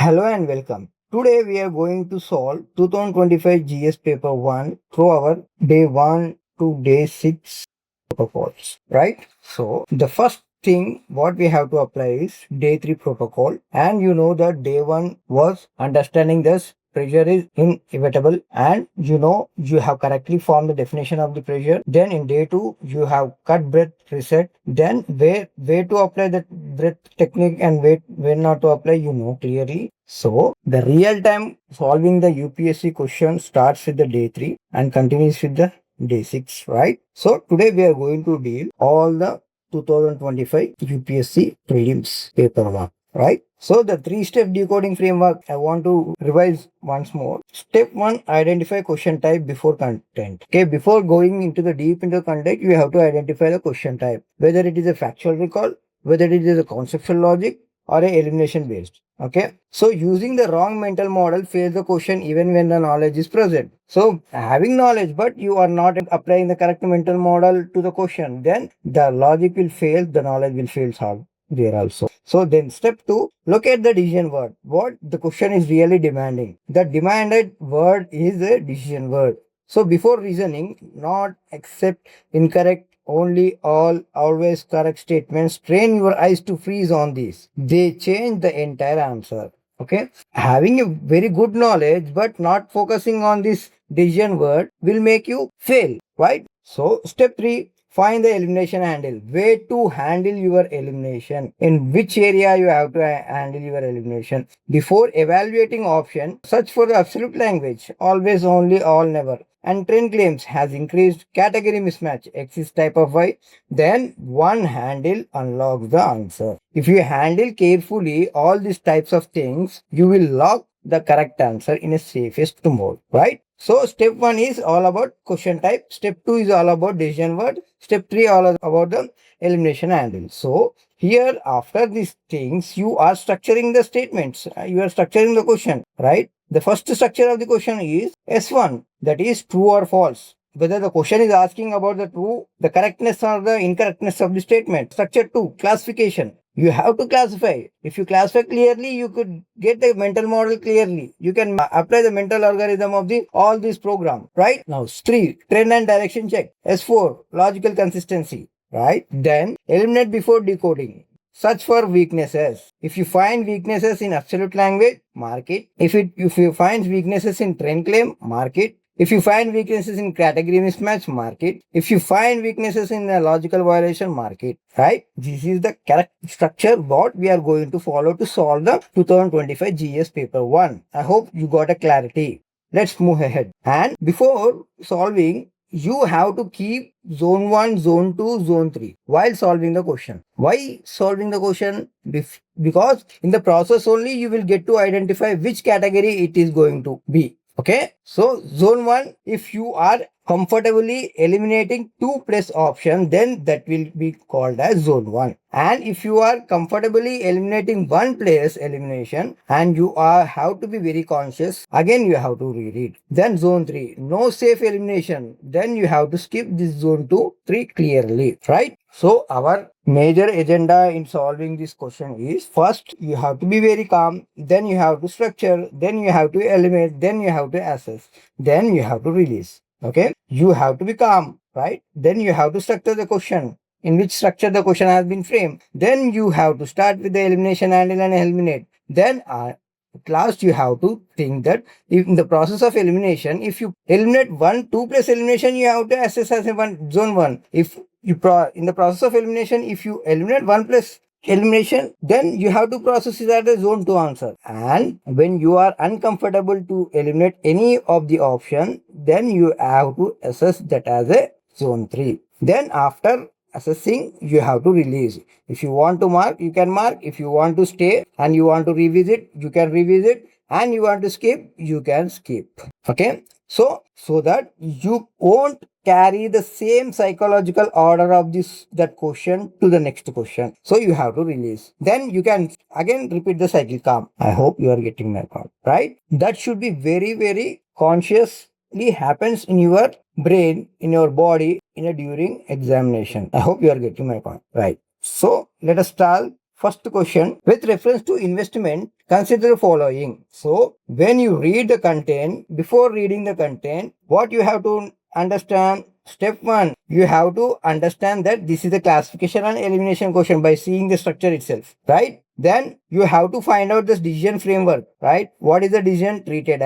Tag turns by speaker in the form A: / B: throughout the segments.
A: Hello and welcome. Today we are going to solve 2025 GS paper 1 through our day 1 to day 6 protocols, right? So the first thing what we have to apply is day 3 protocol, and you know that day 1 was understanding this pressure is inevitable, and you have correctly formed the definition of the pressure. Then in day 2 you have cut breath reset, then where to apply that breath technique and where not to apply, clearly. So the real time solving the UPSC question starts with the day 3 and continues with the day 6, right? So today we are going to deal all the 2025 UPSC prelims paper 1, right? So the 3-step decoding framework I want to revise once more. Step 1, identify question type before content. Okay, before going into the deep into content, you have to identify the question type, whether it is a factual recall, whether it is a conceptual logic, or a elimination based. Okay, so using the wrong mental model fails the question even when the knowledge is present. So having knowledge but you are not applying the correct mental model to the question, then the logic will fail, the knowledge will fail solve there also. So then step 2, locate the decision word. What the question is really demanding. The demanded word is a decision word. So before reasoning, not accept incorrect, only all always correct statements. Train your eyes to freeze on these. They change the entire answer. Okay, having a very good knowledge but not focusing on this decision word will make you fail, right? So step 3, find the elimination handle. Way to handle your elimination. In which area you have to handle your elimination. Before evaluating option, search for the absolute language. Always, only, all, never. And trend claims has increased. Category mismatch exists type of Y. Then one handle unlocks the answer. If you handle carefully all these types of things, you will lock the correct answer in a safest mode, right? So step 1 is all about question type. Step 2 is all about decision word. Step 3 all about the elimination handle. So here after these things, you are structuring the statements. You are structuring the question, right? The first structure of the question is S1, that is true or false. Whether the question is asking about the true, the correctness or the incorrectness of the statement. Structure 2, classification. You have to classify. If you classify clearly, you could get the mental model clearly. You can apply the mental algorithm of the all this program, right? Now 3, trend and direction check. S4, logical consistency, right? Then eliminate before decoding. Search for weaknesses. If you find weaknesses in absolute language, mark it. If you find weaknesses in trend claim, mark it. If you find weaknesses in category mismatch, mark it. If you find weaknesses in a logical violation, mark it. Right? This is the correct structure what we are going to follow to solve the 2025 GS paper 1. I hope you got a clarity. Let's move ahead. And before solving, you have to keep zone 1, zone 2, zone 3 while solving the question. Why solving the question? Because in the process only you will get to identify which category it is going to be. Okay, so zone 1, if you are comfortably eliminating 2 plus option, then that will be called as zone 1. And if you are comfortably eliminating 1 place elimination and you have to be very conscious, again you have to read it. Then zone 3, no safe elimination, then you have to skip this zone 2, 3 clearly, right? So our major agenda in solving this question is, first you have to be very calm, then you have to structure, then you have to eliminate, then you have to assess, then you have to release. Okay, you have to be calm, right? Then you have to structure the question, in which structure the question has been framed. Then you have to start with the elimination handle and eliminate. Then at last you have to think that if in the process of elimination, if you eliminate 1, 2 plus elimination, you have to assess as a zone 1. If you in the process of elimination, if you eliminate 1 plus elimination, then you have to process it as a zone 2 answer. And when you are uncomfortable to eliminate any of the option, then you have to assess that as a zone 3. Then after assessing, you have to release. If you want to mark, you can mark. If you want to stay and you want to revisit, you can revisit. And you want to skip, you can skip. Okay, so that you won't carry the same psychological order of that question to the next question. So you have to release. Then you can again repeat the cycle calm. I hope you are getting my point, right? That should be very, very consciously happens in your brain, in your body, during examination. I hope you are getting my point, right? So let us start first question, with reference to investment, consider the following. So when you read the content, before reading the content, what you have to understand? Step 1, you have to understand that this is a classification and elimination question by seeing the structure itself, right? Then you have to find out this decision framework, right? What is the decision? Treated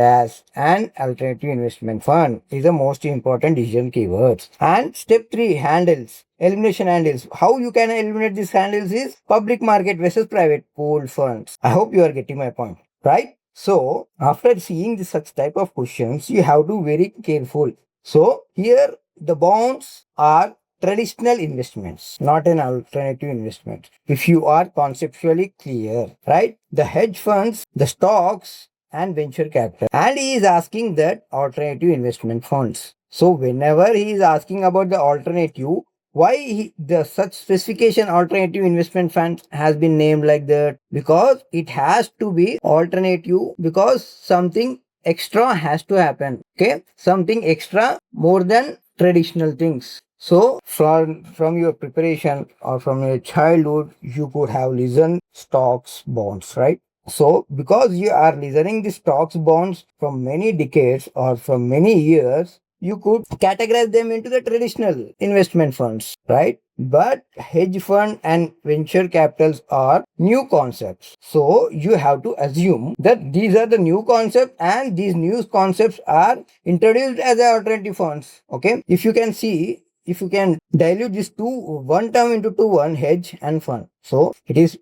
A: as an alternative investment fund is the most important decision keywords. And step 3, handles, elimination handles. How you can eliminate these handles is public market versus private pooled funds. I hope you are getting my point, right? So after seeing this such type of questions, you have to be very careful. So here the bonds are traditional investments, not an alternative investment. If you are conceptually clear, right? The hedge funds, the stocks, and venture capital. And he is asking that alternative investment funds. So whenever he is asking about the alternative, why the such specification alternative investment fund has been named like that? Because it has to be alternative, because something extra has to happen. Okay, something extra more than traditional things. So from your preparation or from your childhood, you could have listened stocks, bonds, right? So because you are listening the stocks, bonds from many decades or from many years, you could categorize them into the traditional investment funds, right? But hedge fund and venture capitals are new concepts. So you have to assume that these are the new concepts and these new concepts are introduced as alternative funds. Okay. If you can see, if you can dilute this one term into one, hedge and fund. So it is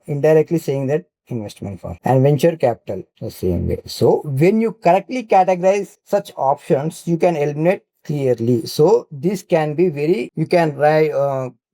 A: indirectly saying that investment fund and venture capital the same way. So when you correctly categorize such options, you can eliminate clearly. So this can be very, you can write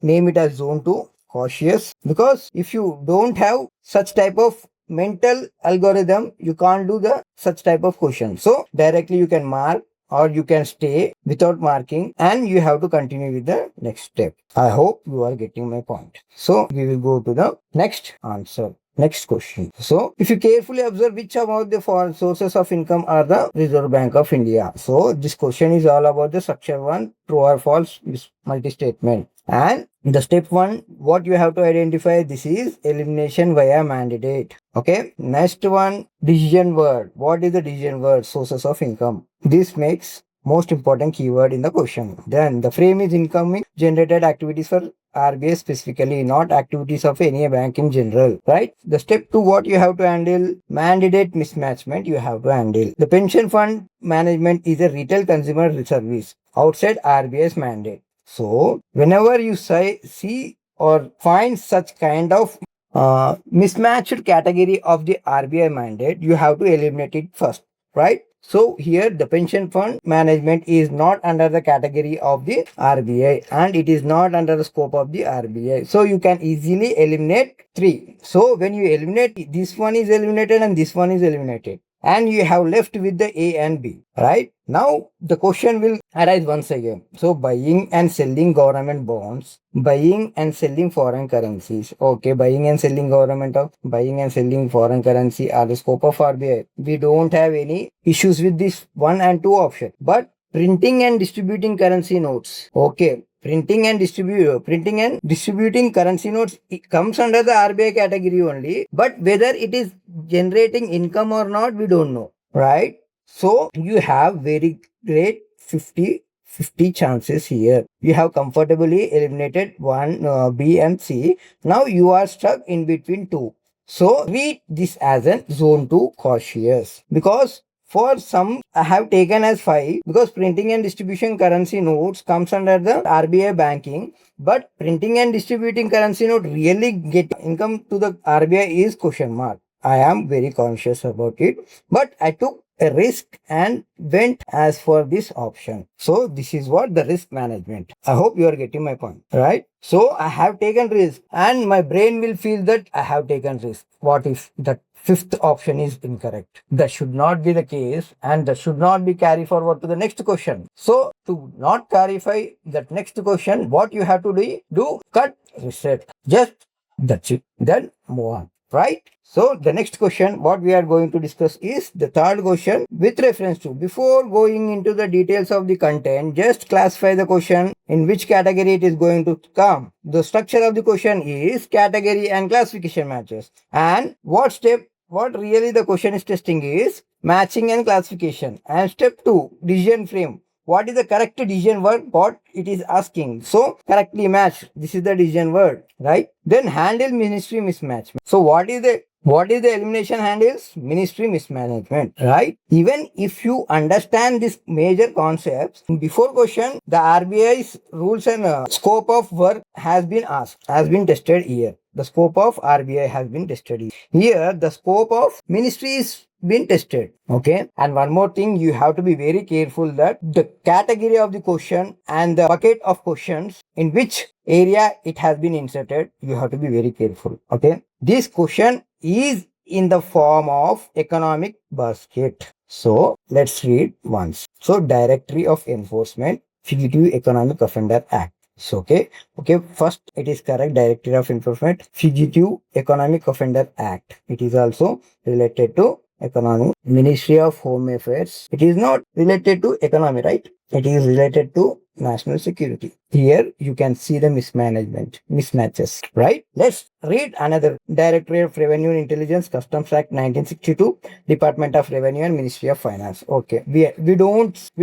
A: name it as zone 2 cautious, because if you don't have such type of mental algorithm, you can't do the such type of question. So directly you can mark or you can stay without marking and you have to continue with the next step. I hope you are getting my point. So we will go to the next answer. Next question. So, if you carefully observe which among the foreign sources of income are the Reserve Bank of India. So, this question is all about the structure 1, true or false multi-statement. And the step 1, what you have to identify, this is elimination via mandate. Okay. Next one, decision word. What is the decision word? Sources of income. This makes most important keyword in the question. Then the frame is income generated activities for RBI specifically, not activities of any bank in general, right? The step 2, what you have to handle, mandate mismatchment you have to handle. The pension fund management is a retail consumer service outside RBI's mandate. So whenever you see or find such kind of mismatched category of the RBI mandate, you have to eliminate it first, right? So here the pension fund management is not under the category of the RBI and it is not under the scope of the RBI. So you can easily eliminate 3. So when you eliminate, this one is eliminated and this one is eliminated, and you have left with the A and B, right? Now the question will arise once again. So buying and selling government bonds, buying and selling foreign currencies. Okay, buying and selling buying and selling foreign currency are the scope of RBI. We don't have any issues with this 1 and 2 option. But printing and distributing currency notes. Okay. Printing and distributing currency notes, it comes under the RBI category only, but whether it is generating income or not, we don't know, right? So you have very great 50 chances here. You have comfortably eliminated 1, B and C. Now you are stuck in between 2. So read this as a zone 2 cautious, because for some I have taken as 5 because printing and distribution currency notes comes under the RBI banking, but printing and distributing currency note really get income to the RBI is question mark. I am very conscious about it, but I took a risk and went as for this option. So this is what the risk management. I hope you are getting my point, right? So I have taken risk and my brain will feel that I have taken risk. What if that 5th option is incorrect? That should not be the case and that should not be carry forward to the next question. So to not clarify that next question, what you have to do cut, reset. Just that's it. Then move on. right? So the next question what we are going to discuss is the third question with reference to. Before going into the details of the content, just classify the question in which category it is going to come. The structure of the question is category and classification matches. And what really the question is testing is matching and classification. And step 2, decision frame. What is the correct decision word? What it is asking. So correctly match. This is the decision word, right? Then handle ministry mismatch. So what is the elimination handles? Ministry mismanagement, right? Even if you understand these major concepts, before question, the RBI's rules and scope of work has been asked, has been tested here. The scope of RBI has been tested here. Here, the scope of ministry is been tested. Okay. And one more thing, you have to be very careful that the category of the question and the bucket of questions in which area it has been inserted, you have to be very careful. Okay. This question is in the form of economic basket. So let's read once. So Directory of Enforcement, Fugitive Economic Offender Act. So okay, first it is correct. Directory of Enforcement, Fugitive Economic Offender Act. It is also related to economy. Ministry of Home Affairs. It is not related to economy, right? It is related to national security. Here you can see the mismatches, right? Let's read another. Directorate of Revenue and Intelligence, Customs Act 1962, Department of Revenue and Ministry of Finance. Okay, we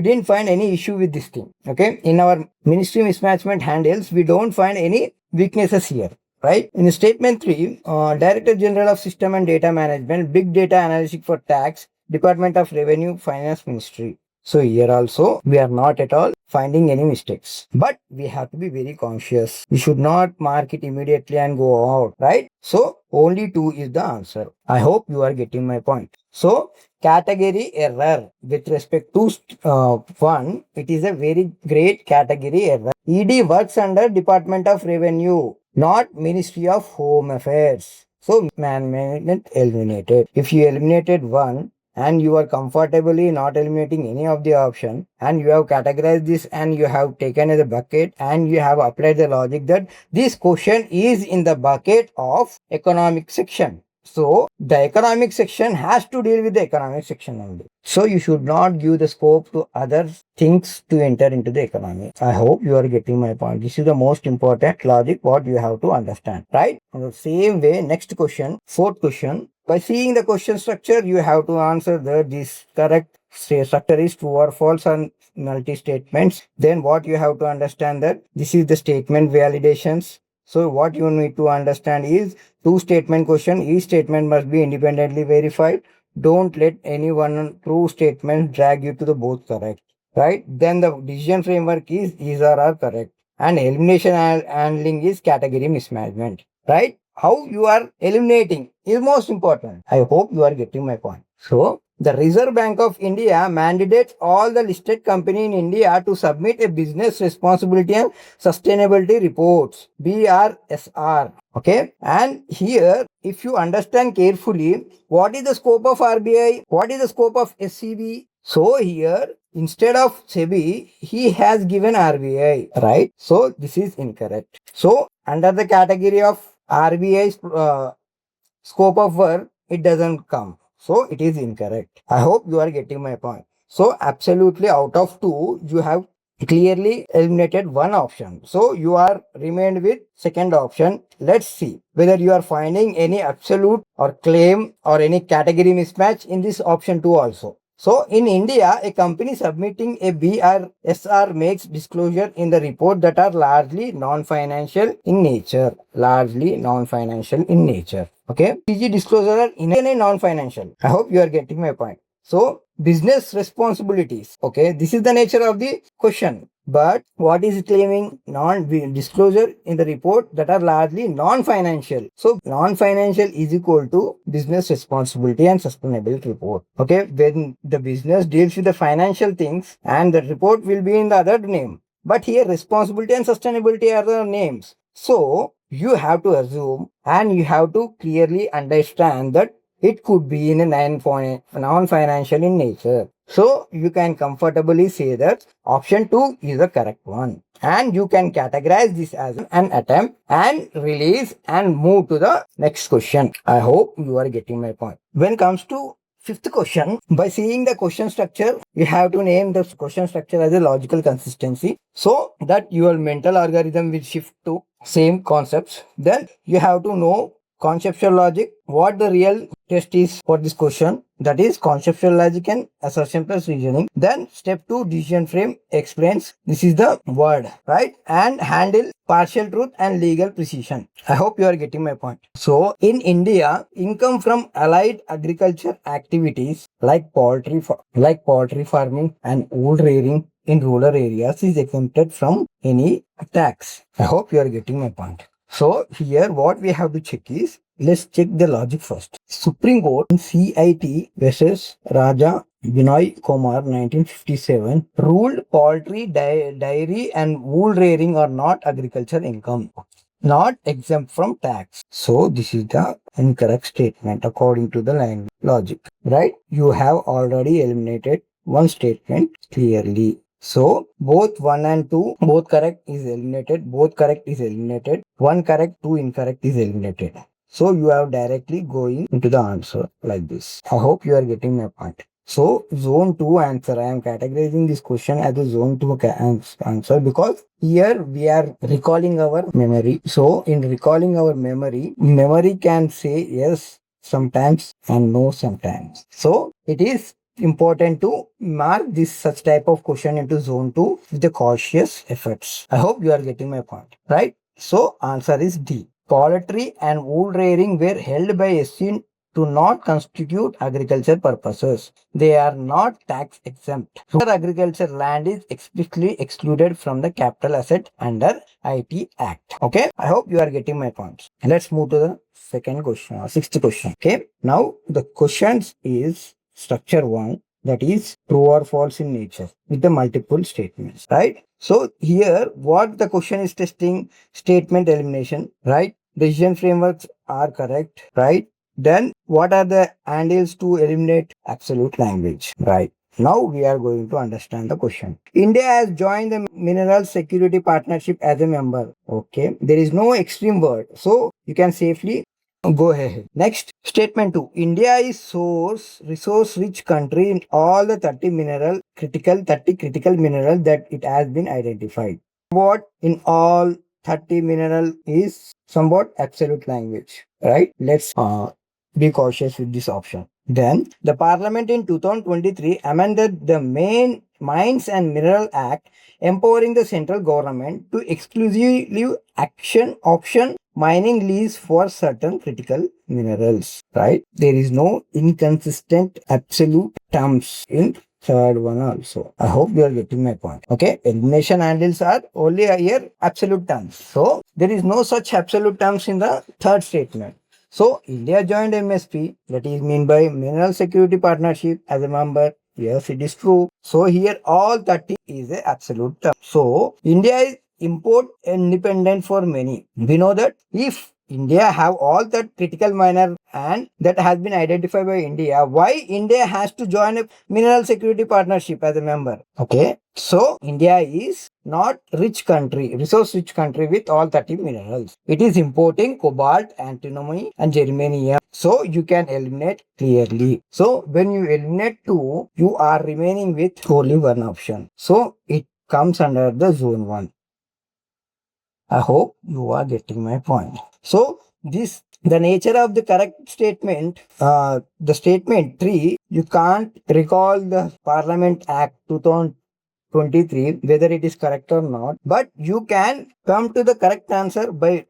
A: didn't find any issue with this thing. Okay, in our ministry mismatchment handles, we don't find any weaknesses here. Right? In statement 3, Director General of System and Data Management, Big Data Analytics for Tax, Department of Revenue, Finance Ministry. So here also, we are not at all finding any mistakes. But we have to be very conscious. We should not mark it immediately and go out, right? So only 2 is the answer. I hope you are getting my point. So category error with respect to 1, it is a very great category error. ED works under Department of Revenue, not Ministry of Home Affairs. So management eliminated. If you eliminated 1 and you are comfortably not eliminating any of the option and you have categorized this and you have taken as a bucket and you have applied the logic that this question is in the bucket of economic section. So the economic section has to deal with the economic section only. So you should not give the scope to other things to enter into the economy. I hope you are getting my point. This is the most important logic what you have to understand, right? In the same way, next question, 4th question. By seeing the question structure, you have to answer that this correct structure is true or false and nullity statements. Then what you have to understand that this is the statement validations. So what you need to understand is 2 statement question. Each statement must be independently verified. Don't let any one true statement drag you to the both correct, right? Then the decision framework is these are correct. And elimination handling is category mismanagement, right? How you are eliminating is most important. I hope you are getting my point. So the Reserve Bank of India mandates all the listed company in India to submit a business responsibility and sustainability reports, BRSR. Okay. And here, if you understand carefully, what is the scope of RBI? What is the scope of SCB? So here, instead of SEBI, he has given RBI, right? So this is incorrect. So under the category of RBI's scope of work, it doesn't come. So it is incorrect. I hope you are getting my point. So absolutely out of 2, you have clearly eliminated one option. So you are remained with second option. Let's see whether you are finding any absolute or claim or any category mismatch in this option 2 also. So in India, a company submitting a BRSR makes disclosure in the report that are largely non-financial in nature. Okay. PG disclosure are in a non-financial. I hope you are getting my point. So business responsibilities. Okay. This is the nature of the question. But what is it claiming? Non-disclosure in the report that are largely non-financial. So non-financial is equal to business responsibility and sustainability report. Okay. When the business deals with the financial things and the report will be in the other name. But here responsibility and sustainability are the names. So you have to assume and you have to clearly understand that it could be in a non-financial in nature. So you can comfortably say that option 2 is the correct one. and you can categorize this as an attempt and release and move to the next question. I hope you are getting my point. When it comes to fifth question, by seeing the question structure, you have to name the question structure as a logical consistency so that your mental algorithm will shift to same concepts. Then you have to know conceptual logic, what the real test is for this question, that is conceptual logic and assertion plus reasoning. Then step 2, decision frame explains, this is the word, right, and handle partial truth and legal precision. I hope you are getting my point. So in India, income from allied agriculture activities like poultry farming and wool rearing in rural areas is exempted from any tax. I hope you are getting my point. So here what we have to check is, let's check the logic first. Supreme Court in CIT versus Raja Binoy Kumar 1957 ruled poultry, dairy and wool rearing are not agriculture income, not exempt from tax. So this is the incorrect statement according to the line logic, right? You have already eliminated one statement clearly. So both 1 and 2, both correct is eliminated, both correct is eliminated, 1 correct, 2 incorrect is eliminated. So you are directly going into the answer like this. I hope you are getting my point. So zone 2 answer, I am categorizing this question as a zone 2 answer because here we are recalling our memory. So in recalling our memory can say yes sometimes and no sometimes. So it is important to mark this such type of question into zone 2 with the cautious efforts. I hope you are getting my point, right? So answer is D. Poultry and wool rearing were held by SC to not constitute agriculture purposes. They are not tax exempt. Rural agriculture land is explicitly excluded from the capital asset under IT Act. Okay, I hope you are getting my points. Let's move to the second question or sixth question. Okay, now the questions is structure 1, that is true or false in nature with the multiple statements, right? So here what the question is testing, statement elimination, right? Decision frameworks are correct, right? Then what are the handles to eliminate absolute language, right? Now we are going to understand the question. India has joined the Mineral Security Partnership as a member. Okay, there is no extreme word, so you can safely go ahead. Next, statement 2. India is resource rich country in all the 30 critical mineral that it has been identified. What in all 30 mineral is somewhat absolute language, right? Let's be cautious with this option. Then the parliament in 2023 amended the main Mines and Mineral Act, empowering the central government to exclusively option mining lease for certain critical minerals, right? There is no inconsistent absolute terms in third one also. I hope you are getting my point. Okay, elimination handles are only here absolute terms. So there is no such absolute terms in the third statement. So India joined MSP, that is mean by Mineral Security Partnership as a member. Yes, it is true. So here all 30 is a absolute term. So India is import independent for many. We know that if India have all that critical miner and that has been identified by India, why India has to join a Mineral Security Partnership as a member? Okay, so India is not resource rich country with all 30 minerals. It is importing cobalt, antimony and germanium. So you can eliminate clearly. So when you eliminate 2, you are remaining with only one option. So it comes under the zone 1. I hope you are getting my point. So the nature of the correct statement, the statement 3, you can't recall the Parliament Act 2023 whether it is correct or not, but you can come to the correct answer by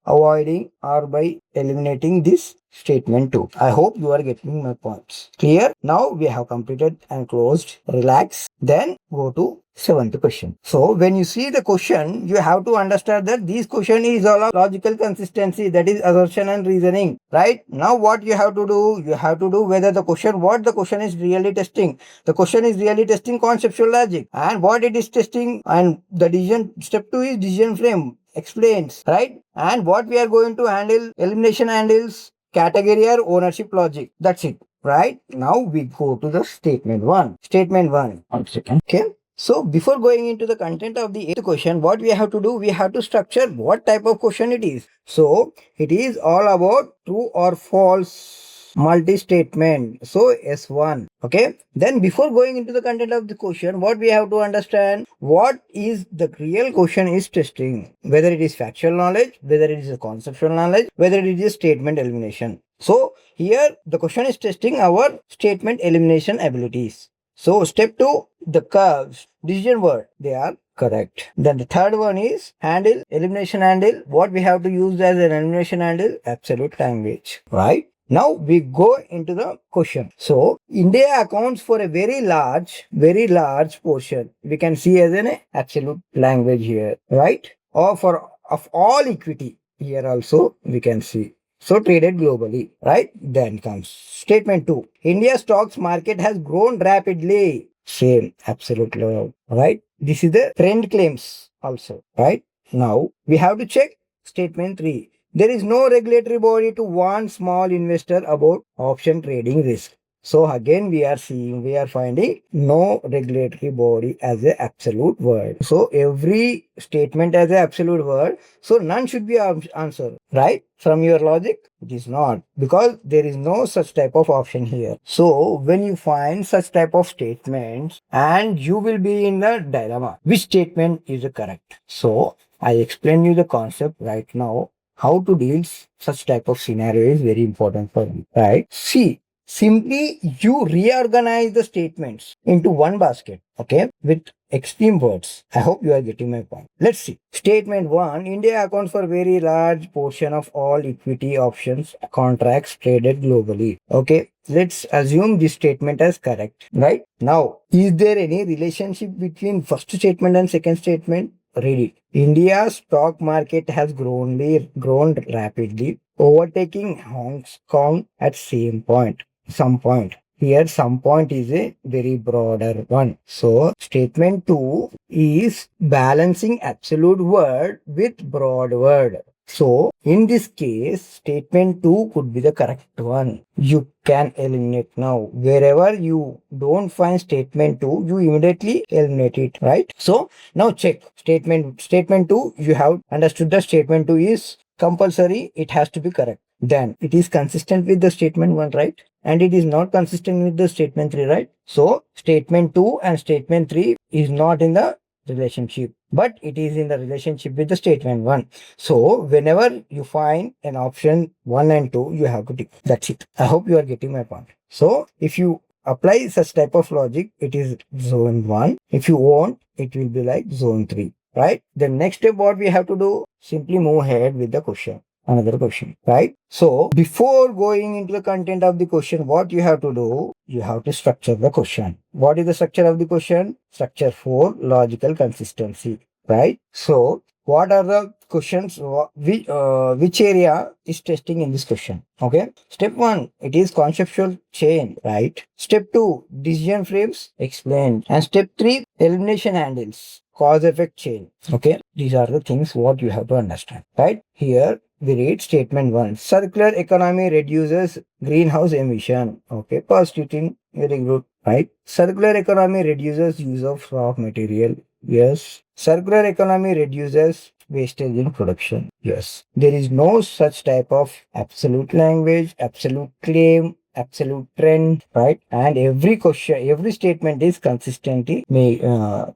A: avoiding or by eliminating this statement 2. I hope you are getting my points. Clear? Now we have completed and closed. Relax. Then go to 7th question. So when you see the question, you have to understand that this question is all of logical consistency, that is assertion and reasoning, right? Now what you have to do? You have to do whether what the question is really testing. The question is really testing conceptual logic, and what it is testing, and the decision step 2 is decision frame explains, right? And what we are going to handle, elimination handles category or ownership logic. That's it, right? Now we go to the statement 1. Statement 1. 1 second. Okay. So before going into the content of the eighth question, what we have to do, we have to structure what type of question it is. So it is all about true or false multi-statement. So S1. Okay. Then before going into the content of the question, what we have to understand, what is the real question is testing, whether it is factual knowledge, whether it is a conceptual knowledge, whether it is statement elimination. So here the question is testing our statement elimination abilities. So step 2, the curves, decision word, they are correct. Then the third one is handle, elimination handle. What we have to use as an elimination handle? Absolute language, right? Now we go into the question. So India accounts for a very large portion. We can see as an absolute language here, right? Or for of all equity here also we can see. So traded globally, right? Then comes statement 2. India's stocks market has grown rapidly. Same, absolutely right. This is the trend claims also, right? Now we have to check statement 3. There is no regulatory body to warn small investor about option trading risk. So again we are finding no regulatory body as a absolute word. So every statement as a absolute word. So none should be answer, right? From your logic, it is not, because there is no such type of option here. So when you find such type of statements, and you will be in the dilemma, which statement is correct? So I explain you the concept right now. How to deal such type of scenario is very important for you, right? See, simply you reorganize the statements into one basket, okay, with extreme words. I hope you are getting my point. Let's see. Statement 1. India accounts for very large portion of all equity options contracts traded globally. Okay. Let's assume this statement as correct, right? Now, is there any relationship between first statement and second statement? Read it. India's stock market has grown rapidly, overtaking Hong Kong at some point. Here, some point is a very broader one. So, statement 2 is balancing absolute word with broad word. So, in this case, statement 2 could be the correct one. You can eliminate now. Wherever you don't find statement 2, you immediately eliminate it, right? So, now check statement 2. You have understood the statement 2 is compulsory. It has to be correct. Then it is consistent with the statement 1, right? And it is not consistent with the statement 3, right? So statement 2 and statement 3 is not in the relationship, but it is in the relationship with the statement 1. So whenever you find an option 1 and 2, you have to tick. That's it. I hope you are getting my point. So if you apply such type of logic, it is zone 1. If you won't, it will be like zone 3, right? The next step what we have to do, simply move ahead with the question. Another question, right? So before going into the content of the question, what you have to do, you have to structure the question. What is the structure of the question? Structure 4, logical consistency, right? So what are the questions, which area is testing in this question? Okay. Step 1, it is conceptual chain, right? Step 2, decision frames explained. And step 3, elimination handles, cause effect chain. Okay. These are the things what you have to understand, right? Here we read statement 1. Circular economy reduces greenhouse emission. Okay, positive thing, very good, right? Circular economy reduces use of raw material. Yes. Circular economy reduces wastage in production. Yes. There is no such type of absolute language, absolute claim, absolute trend, right? And every question, every statement is consistently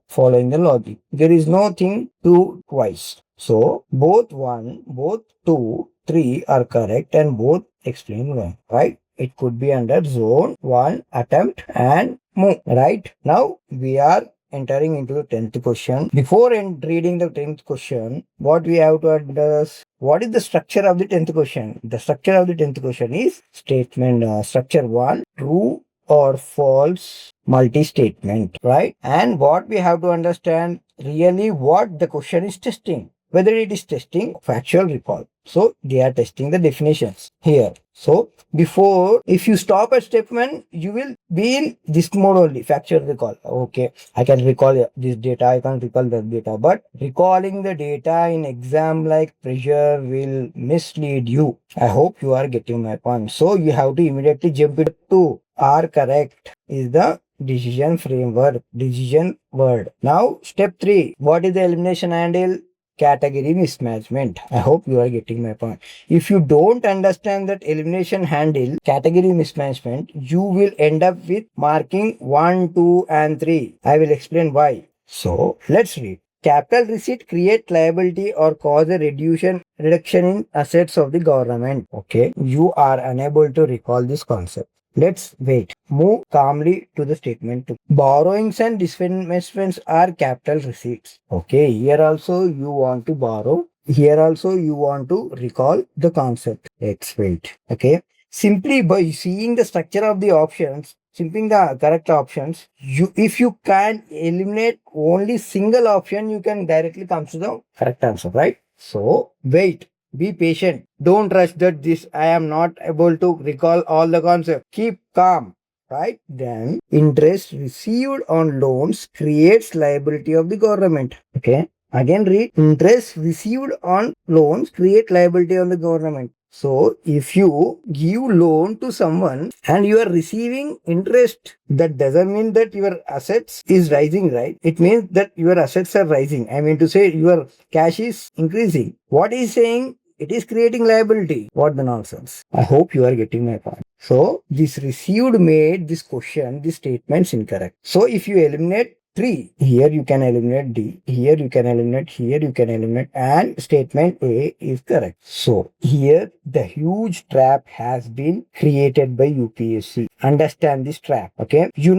A: following the logic. There is no thing to twice. So both 1, both 2, 3 are correct and both explain wrong, right? It could be under zone 1, attempt and move, right? Now we are entering into the 10th question. Before reading the 10th question, what we have to address, what is the structure of the 10th question? The structure of the 10th question is statement structure 1, true or false multi-statement, right? And what we have to understand, really what the question is testing, whether it is testing factual recall. So they are testing the definitions here. So before, if you stop at step 1, you will be in this mode only, factual recall. Okay, I can recall this data, I can recall that data, but recalling the data in exam like pressure will mislead you. I hope you are getting my point. So you have to immediately jump it to are correct is the decision framework, decision word. Now, step 3. What is the elimination handle? Category mismatchment. I hope you are getting my point. If you don't understand that elimination handle, category mismatchment, you will end up with marking 1, 2, and 3. I will explain why. So, let's read. Capital receipt create liability or cause a reduction in assets of the government. Okay, you are unable to recall this concept. Let's wait. Move calmly to the statement 2. Borrowings and disbursements are capital receipts. Okay, here also you want to borrow. Here also you want to recall the concept. Let's wait. Okay. Simply by seeing the structure of the options, simply the correct options, if you can eliminate only single option, you can directly come to the correct answer, right? So wait. Be patient. Don't rush that this I am not able to recall all the concepts. Keep calm. Right? Then interest received on loans creates liability of the government. Okay. Again read. Interest received on loans create liability on the government. So if you give loan to someone and you are receiving interest, that doesn't mean that your assets is rising, right? It means that your assets are rising. I mean to say your cash is increasing. What is saying? It is creating liability. What the nonsense? I hope you are getting my point. So this received made this question, this statements incorrect. So if you eliminate 3, here you can eliminate D, here you can eliminate, here you can eliminate, and statement A is correct. So here the huge trap has been created by UPSC. Understand this trap, okay? You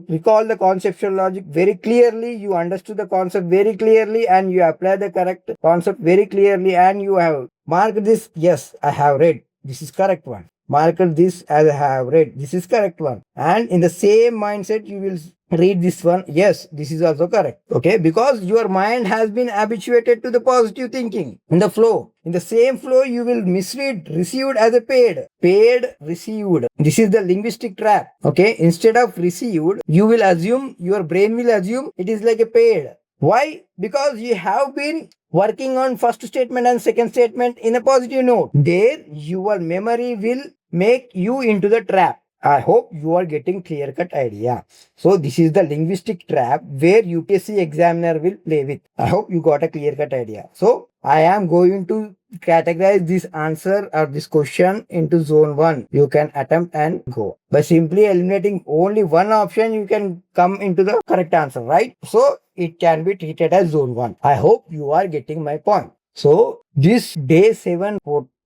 A: recall the conceptual logic very clearly, you understood the concept very clearly, and you apply the correct concept very clearly, and you have marked this, yes, I have read, this is correct one. Mark this as I have read, this is correct one. And in the same mindset, you will read this one, yes, this is also correct. Okay, because your mind has been habituated to the positive thinking in the flow. In the same flow, you will misread received as a paid. Paid, received. This is the linguistic trap. Okay, instead of received, you will assume, your brain will assume it is like a paid. Why? Because you have been working on first statement and second statement in a positive note. There, your memory will make you into the trap. I hope you are getting clear-cut idea. So this is the linguistic trap where UPSC examiner will play with. I hope you got a clear-cut idea. So I am going to categorize this answer or this question into zone 1. You can attempt and go. By simply eliminating only one option, you can come into the correct answer, right? So it can be treated as zone 1. I hope you are getting my point. So this day 7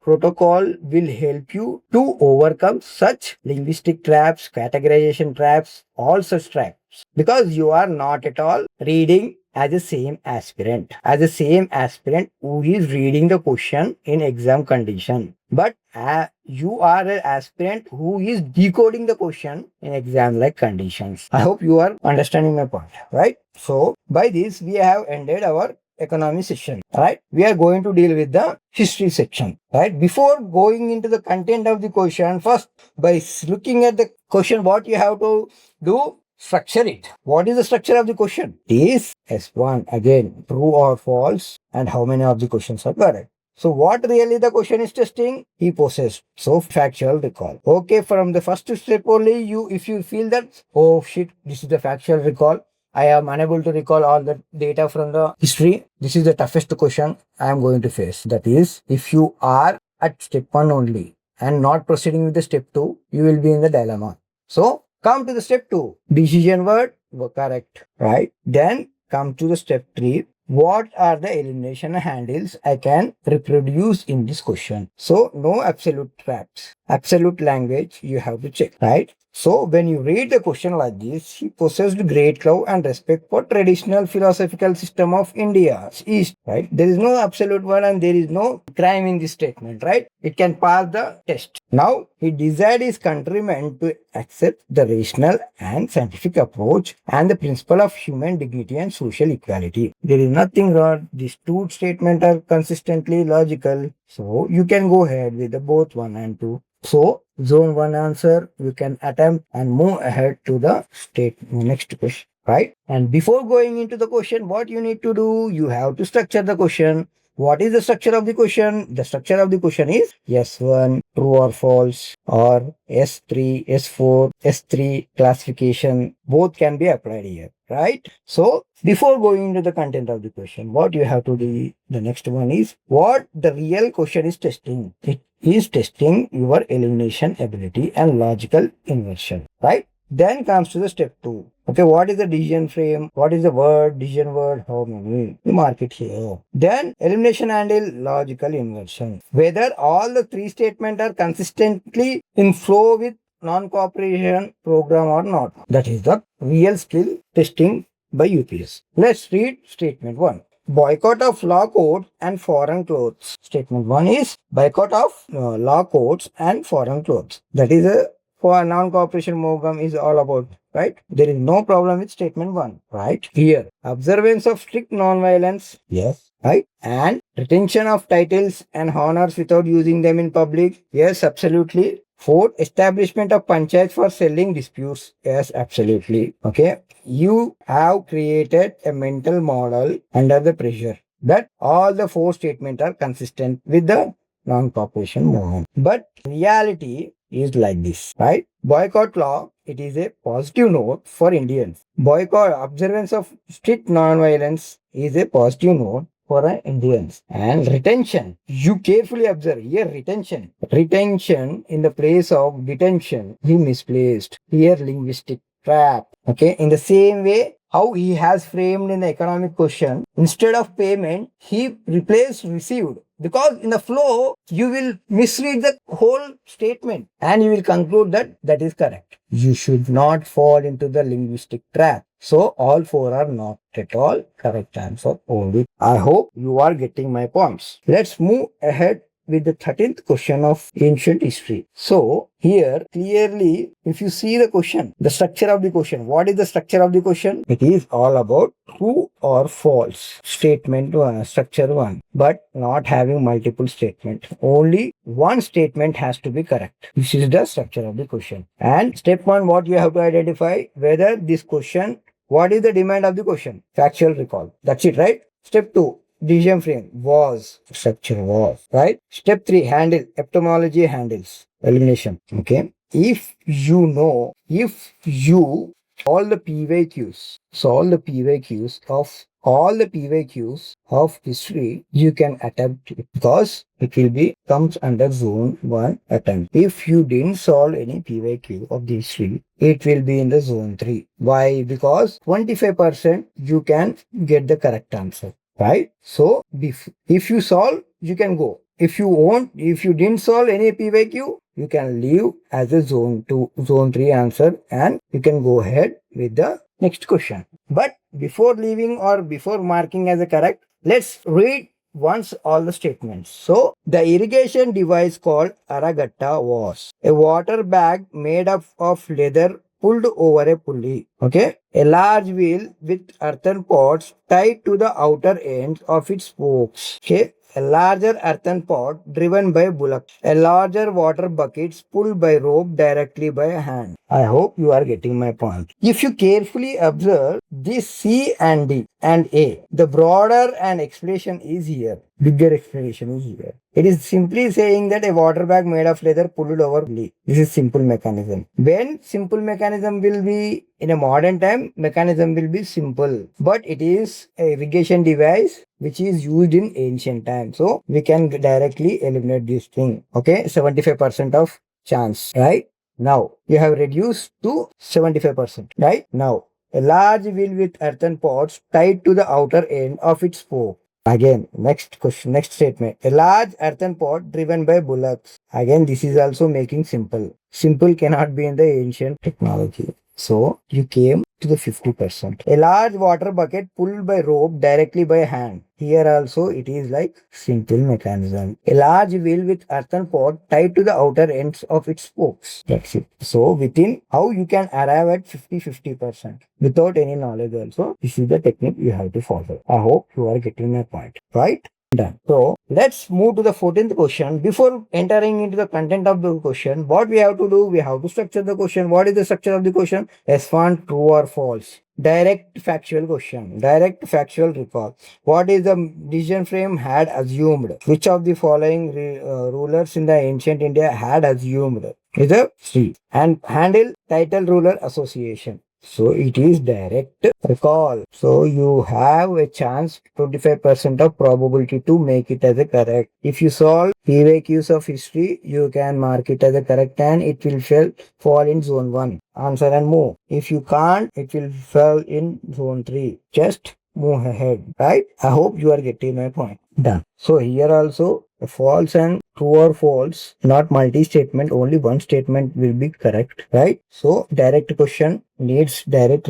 A: protocol will help you to overcome such linguistic traps, categorization traps, all such traps, because you are not at all reading as the same aspirant, who is reading the question in exam condition. But you are an aspirant who is decoding the question in exam like conditions. I hope you are understanding my point, right? So by this we have ended our economy section, right? We are going to deal with the history section, right? Before going into the content of the question, first by looking at the question, what you have to do, structure it. What is the structure of the question? Is S1 again true or false, and how many of the questions are correct? So what really the question is testing? He possessed. So factual recall. Okay, from the first step only, if you feel that, oh shit, this is the factual recall, I am unable to recall all the data from the history, this is the toughest question I am going to face. That is, if you are at step 1 only and not proceeding with the step 2, you will be in the dilemma. So come to the step 2. Decision word, correct, right? Then come to the step 3. What are the elimination handles I can reproduce in this question? So no absolute traps. Absolute language you have to check, right? So when you read the question like this, he possessed great love and respect for traditional philosophical system of India East, right? There is no absolute one and there is no crime in this statement, right? It can pass the test. Now he desired his countrymen to accept the rational and scientific approach and the principle of human dignity and social equality. There is nothing wrong. These two statements are consistently logical. So you can go ahead with the both 1 and 2. So zone 1 answer you can attempt and move ahead to the next question, right? And before going into the question, what you need to do, you have to structure the question. what is the structure of the question? The structure of the question is S1, true or false, or S3, S4, S3 classification. Both can be applied here, right? So before going into the content of the question, what you have to do, the next one is what the real question is testing. It is testing your elimination ability and logical inversion, right? Then comes to the step 2. Okay, what is the decision frame? What is the word, decision word? How many? You mark it here. Then elimination and logical inversion. Whether all the three statements are consistently in flow with non-cooperation program or not. That is the real skill testing by UPS. Let's read statement 1. Boycott of law codes and foreign clothes. Statement 1 is boycott of law codes and foreign clothes. That is a for non-cooperation program is all about, right? There is no problem with statement 1, right? Here, observance of strict non-violence, yes, right? And retention of titles and honors without using them in public, yes, absolutely. 4, establishment of panchayat for selling disputes, yes, absolutely. Okay, you have created a mental model under the pressure that all the 4 statements are consistent with the non-cooperation movement. But reality is like this, right? Boycott law, it is a positive note for Indians. Boycott observance of strict non-violence is a positive note for Indians. And retention, you carefully observe here retention. Retention in the place of detention, he misplaced. Here linguistic trap. Okay, in the same way, how he has framed in the economic question, instead of payment, he replaced received. Because in the flow, you will misread the whole statement and you will conclude that that is correct. You should not fall into the linguistic trap. So all 4 are not at all correct answer only. I hope you are getting my points. Let's move ahead with the 13th question of ancient history. So here clearly if you see the question, the structure of the question, what is the structure of the question? It is all about true or false statement 1, structure 1, but not having multiple statement. Only one statement has to be correct. This is the structure of the question. And step 1, what you have to identify whether this question, what is the demand of the question? Factual recall. That's it, right? Step 2, decision frame was, structure was, right? Step 3, handle, etymology handles, elimination. Okay. If you know, if you all the PYQs, solve the PYQs of history, you can attempt it because it will be comes under zone 1 attempt. If you didn't solve any PYQ of the history, it will be in the zone 3. Why? Because 25% you can get the correct answer. Right? So if you solve, you can go. If you didn't solve any PYQ, you can leave as a zone 2, zone 3 answer and you can go ahead with the next question. But before leaving or before marking as a correct, let's read once all the statements. So the irrigation device called Aragatta was a water bag made up of leather pulled over a pulley. Okay. A large wheel with earthen pots tied to the outer ends of its spokes. Okay. A larger earthen pot driven by bullocks. A larger water buckets pulled by rope directly by hand. I hope you are getting my point. If you carefully observe this C and D and A, the broader and explanation is here. Bigger explanation is here. It is simply saying that a water bag made of leather pulled over pulley. This is simple mechanism. When simple mechanism will be in a modern time, mechanism will be simple. But it is a irrigation device which is used in ancient times. So we can directly eliminate this thing. Okay, 75% of chance, right? Now you have reduced to 75%, right? Now a large wheel with earthen pots tied to the outer end of its spoke. Again, next question, next statement. A large earthen pot driven by bullocks. Again, this is also making simple. Simple cannot be in the ancient technology. So you came to the 50%. A large water bucket pulled by rope directly by hand. Here also it is like simple mechanism. A large wheel with earthen pot tied to the outer ends of its spokes. That's it. So within how you can arrive at 50% without any knowledge also. This is the technique you have to follow. I hope you are getting my point. Right? Done. So let's move to the 14th question. Before entering into the content of the question, what we have to do, we have to structure the question. What is the structure of the question? S1, true or false. Direct factual question. Direct factual recall. What is the decision frame had assumed? Which of the following rulers in the ancient India had assumed? Is a C. And handle title ruler association. So it is direct recall. So you have a chance 25% of probability to make it as a correct. If you solve PYQs of history, you can mark it as a correct and it will fall in zone 1. Answer and move. If you can't, it will fall in zone 3. Just move ahead. Right? I hope you are getting my point. Done. So here also false and true or false, not multi-statement, only one statement will be correct, right? So direct question needs direct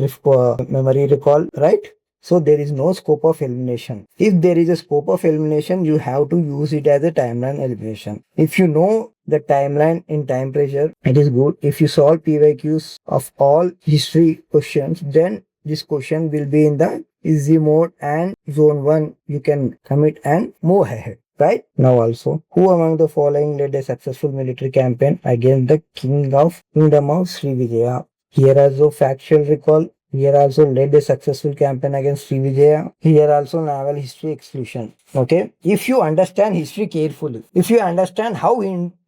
A: memory recall, right? So there is no scope of elimination. If there is a scope of elimination, you have to use it as a timeline elimination. If you know the timeline in time pressure, it is good. If you solve PYQs of all history questions, then this question will be in the easy mode and zone 1 you can commit and move ahead. Right? Now also, who among the following led a successful military campaign against the Kingdom of Srivijaya? Here also factual recall. Here also led a successful campaign against Srivijaya. Here also naval history exclusion. Okay? If you understand history carefully, if you understand how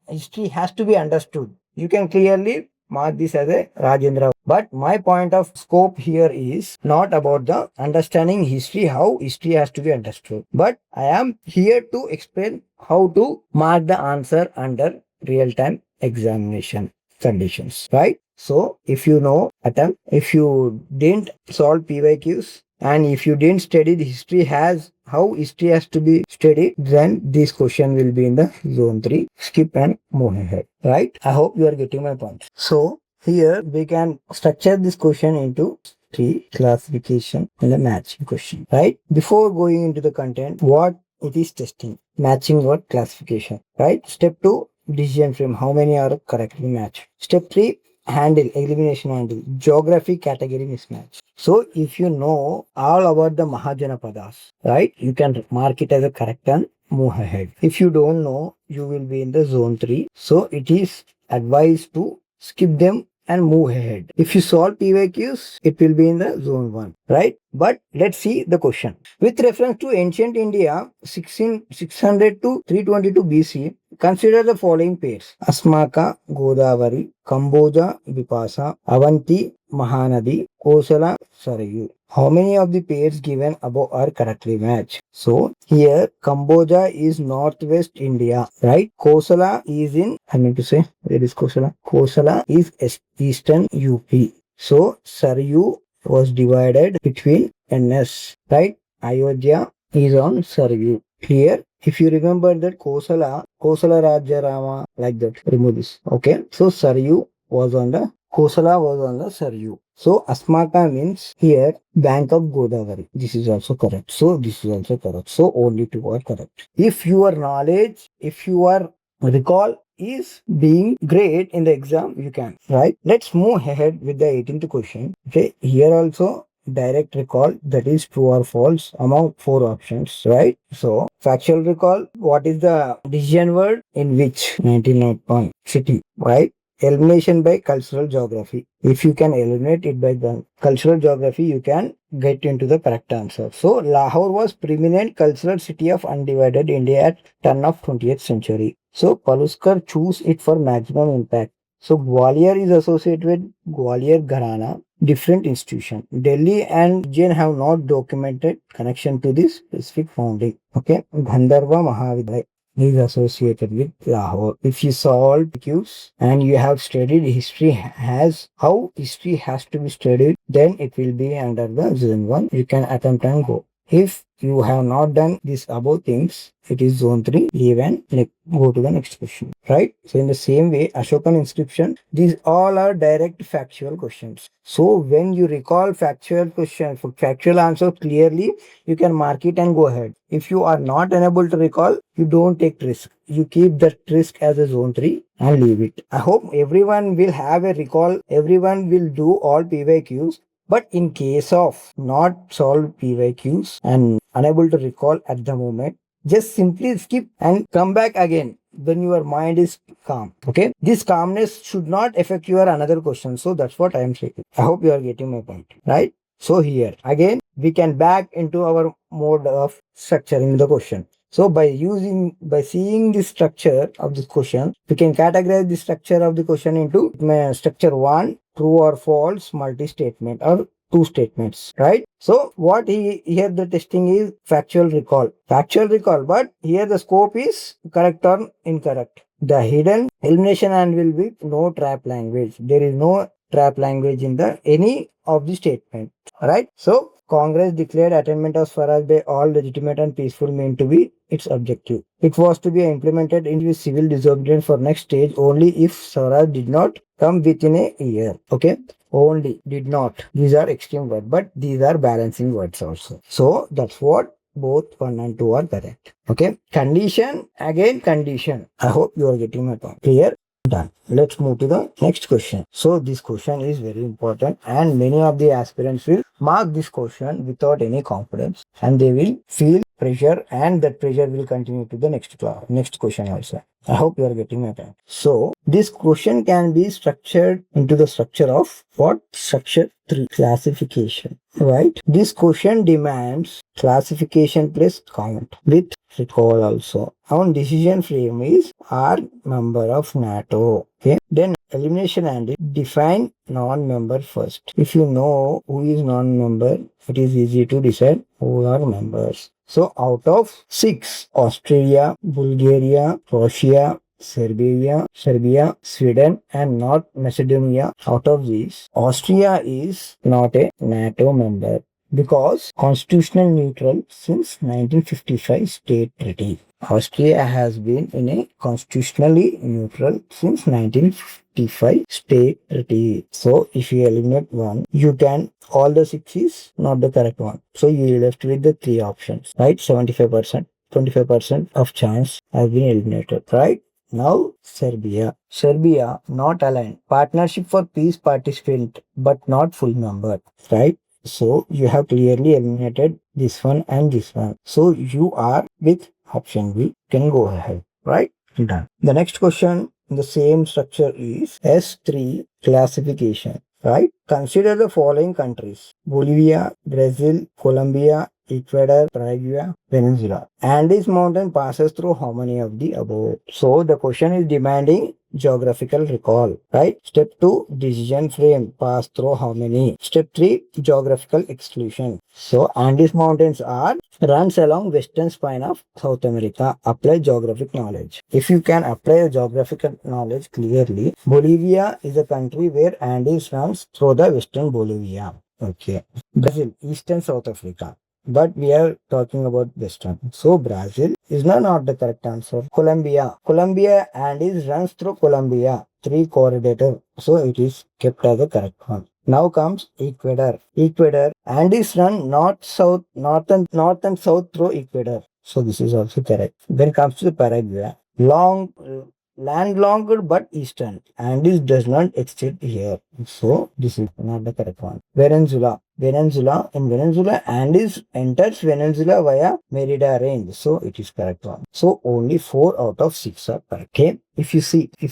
A: history has to be understood, you can clearly mark this as a Rajendra. But my point of scope here is not about the understanding history, how history has to be understood. But I am here to explain how to mark the answer under real-time examination conditions, right? So if you know attempt, if you didn't solve PYQs, and if you didn't study the history how history has to be studied, then this question will be in the zone 3. Skip and move ahead. Right? I hope you are getting my point. So here we can structure this question into 3 classification and a matching question. Right? Before going into the content, what it is testing? Matching what classification? Right? Step 2, decision frame. How many are correctly matched? Step 3, handle, elimination handle, geography category mismatch. So if you know all about the Mahajanapadas, right, you can mark it as a correct and move ahead. If you don't know, you will be in the zone 3. So it is advised to skip them and move ahead. If you solve PYQs, it will be in the zone 1, right? But let's see the question. With reference to ancient India, 600 to 322 BC, consider the following pairs. Asmaka, Godavari, Kamboja, Vipasa, Avanti, Mahanadi, Kosala, Sarayu. How many of the pairs given above are correctly matched? So here Kamboja is northwest India, right? Kosala is in, I mean to say, where is Kosala? Kosala is eastern UP. So Sarayu was divided between NS, right? Ayodhya is on Sarayu. Here, if you remember that Kosala Raja Rama, like that, remove this. Okay, so Sarayu was on the Kosala was on the Sarayu. So Asmaka means here bank of Godavari. This is also correct. So this is also correct. So only 2 are correct. If your knowledge, if your recall is being great in the exam, you can, right? Let's move ahead with the 18th question. Okay, here also direct recall, that is true or false among 4 options, right? So factual recall, what is the decision word in which 99 point city, right? Elimination by cultural geography. If you can eliminate it by the cultural geography, you can get into the correct answer. So Lahore was preeminent cultural city of undivided India at turn of 20th century. So Paluskar choose it for maximum impact. So Gwalior is associated with Gwalior Gharana, different institution. Delhi and Jain have not documented connection to this specific founding. Okay, Gandharva Mahavidyalaya is associated with Lahore. If you solve Qs and you have studied history how history has to be studied, then it will be under the zone 1. You can attempt and go. If you have not done these above things, it is zone 3. Leave and go to the next question. Right? So in the same way, Ashokan inscription, these all are direct factual questions. So when you recall factual question, factual answer clearly, you can mark it and go ahead. If you are not unable to recall, you don't take risk. You keep that risk as a zone 3 and leave it. I hope everyone will have a recall. Everyone will do all PYQs. But in case of not solved PYQs and unable to recall at the moment, Just simply skip and come back again when your mind is calm. Okay, this calmness should not affect your another question. So that's what I am saying. I hope you are getting my point, right? So here again we can back into our mode of structuring the question. So by seeing the structure of this question, we can categorize the structure of the question into structure one, true or false, multi-statement, or two statements, right? So what here the testing is factual recall, but here the scope is correct or incorrect. The hidden elimination and will be no trap language. There is no trap language in the any of the statement, right? So Congress declared attainment of Swaraj by all legitimate and peaceful means to be its objective. It was to be implemented into civil disobedience for next stage only if Swaraj did not come within a year. Okay, only did not. These are extreme words, but these are balancing words also. So that's what both 1 and 2 are correct. Okay, condition, again condition. I hope you are getting my point. Clear? Done. Let's move to the next question. So this question is very important and many of the aspirants will mark this question without any confidence and they will feel pressure and that pressure will continue to the next question also. I hope you are getting my point. So this question can be structured into the structure of what? Structure 3, classification, right? This question demands classification plus count with recall also. Our decision frame is R member of NATO. Okay. Then elimination and define non-member first. If you know who is non-member, it is easy to decide who are members. So out of 6, Australia, Bulgaria, Russia, Serbia, Sweden, and North Macedonia. Out of these, Austria is not a NATO member because constitutional neutral since 1955 state treaty. Austria has been in a constitutionally neutral since 1955 state treaty. So if you eliminate one, you can, all the 6 is not the correct one. So you left with the 3 options, right? 75%, 25% of chance has been eliminated, right? Now Serbia. Serbia not aligned. Partnership for peace participant but not full member, right? So you have clearly eliminated this one and this one. So you are with option B. Can go ahead, right? Done. The next question in the same structure is S3 classification, right? Consider the following countries: Bolivia, Brazil, Colombia, Ecuador, Paraguay, Venezuela. And this mountain passes through how many of the above? So the question is demanding geographical recall, right? Step 2, decision frame, pass through how many? Step 3, geographical exclusion. So Andes Mountains are runs along western spine of South America. Apply geographic knowledge. If you can apply geographical knowledge clearly, Bolivia is a country where Andes runs through the western Bolivia. Okay. Brazil, eastern South Africa. But we are talking about western. So Brazil is not the correct answer. Colombia and it runs through Colombia. 3 correlator. So it is kept as the correct one. Now comes Ecuador. Ecuador and is run north and south through Ecuador. So this is also correct. Then comes to the Paraguay. Landlocked but eastern and this does not extend here. So this is not the correct one. Venezuela in Venezuela Andes enters Venezuela via Merida range. So it is correct one. So only 4 out of 6 are correct. Okay. If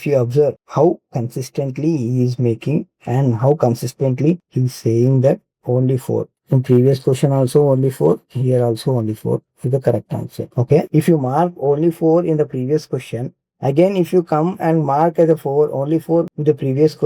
A: you observe how consistently he is making and how consistently he is saying that only 4. In previous question also only 4. Here also only 4 is the correct answer. Okay. If you mark only 4 in the previous question, again, if you come and mark as a 4, only 4 with the previous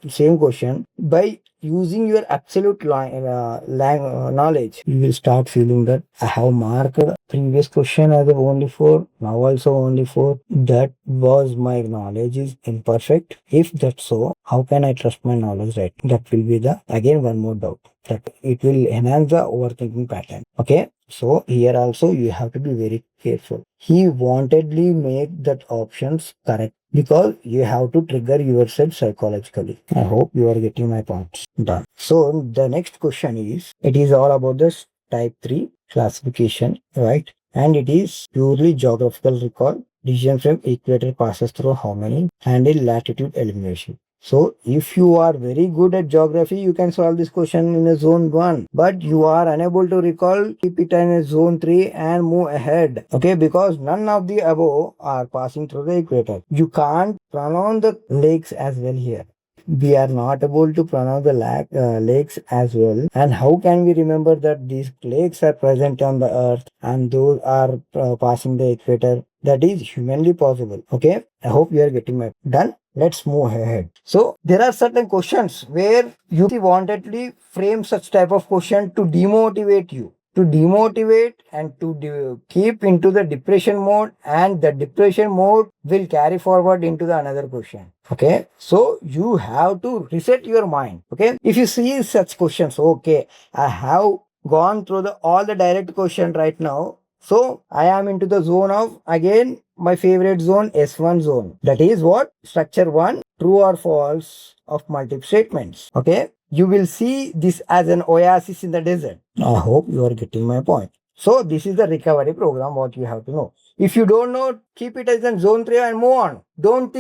A: same question, by using your absolute knowledge, you will start feeling that I have marked previous question as a only 4, now also only 4. That was my knowledge is imperfect. If that's so, how can I trust my knowledge, right? That will be the, again, one more doubt. That it will enhance the overthinking pattern. Okay. So here also you have to be very careful. He wantedly made that options correct because you have to trigger yourself psychologically. I hope you are getting my points. Done. So the next question is, it is all about this type 3 classification, right? And it is purely geographical recall. Decision from equator passes through how many? And in latitude elimination. So if you are very good at geography, you can solve this question in a zone 1. But you are unable to recall, keep it in a zone 3 and move ahead. Okay, because none of the above are passing through the equator. You can't pronounce the lakes as well here. We are not able to pronounce the lakes as well. And how can we remember that these lakes are present on the earth and those are passing the equator? That is humanly possible. Okay, I hope you are getting my done. Let's move ahead. So there are certain questions where you wantedly frame such type of question to demotivate you, to demotivate and to keep into the depression mode, and the depression mode will carry forward into the another question. Okay, so you have to reset your mind. Okay, if you see such questions, okay, I have gone through all the direct question right now. So I am into the zone of, again, my favorite zone, S1 zone. That is what? Structure 1, true or false of multiple statements. Okay, you will see this as an oasis in the desert. I hope you are getting my point. So this is the recovery program, what you have to know. If you don't know, keep it as in zone 3 and move on. Don't